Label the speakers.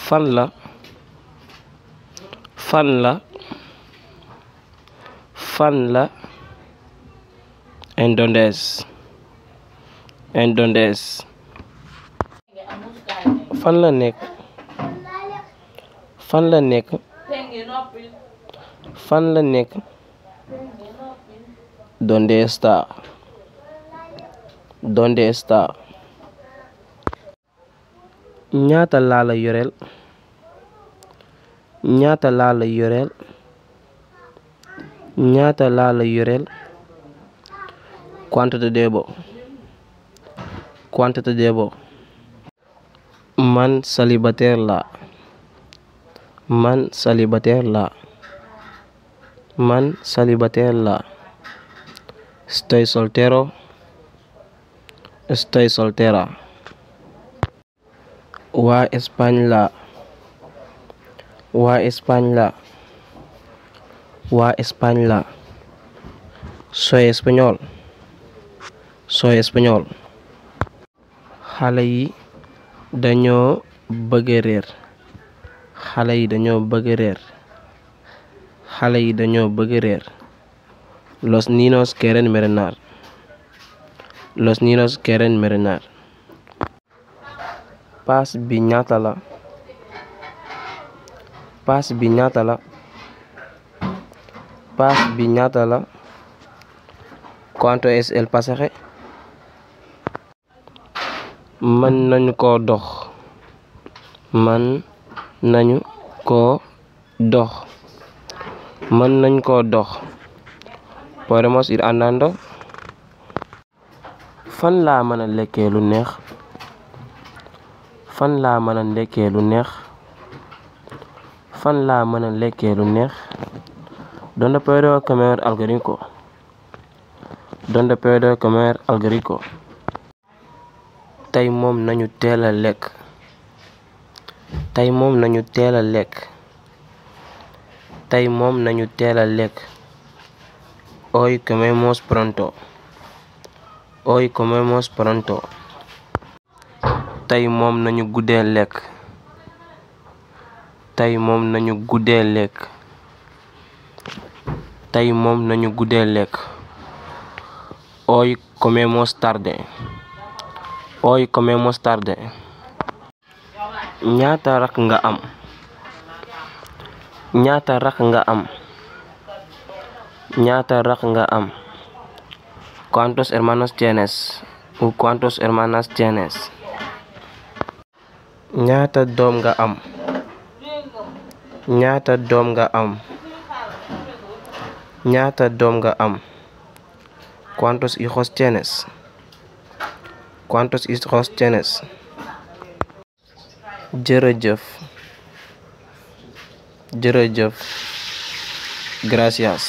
Speaker 1: fan la fan la fan la Indonesia fan la nekk fan la nekk fan la nekk Donde está ñaata laa la yoreel ñaata laa la yoreel ñaata laa la yoreel Cuánto te debo man célibataire la man célibataire la estoy soltera waa Espagne la soy español xale yi dañoo bëgg réer los niños quieren merendar paas bi ñaata la cuánto es el pasaje mën nañu ko dox podemos ir andando fan laa mën a lekkee lu neex donde puedo comer algo rico tey moom nañu teel a lekk hoy comemos pronto tey moom nañu guddee lekk hoy comemos tarde ñaata rakk nga am cuántos hermanos tienes ñaata doom nga am cuántos hijos tienes jërëjëf gracias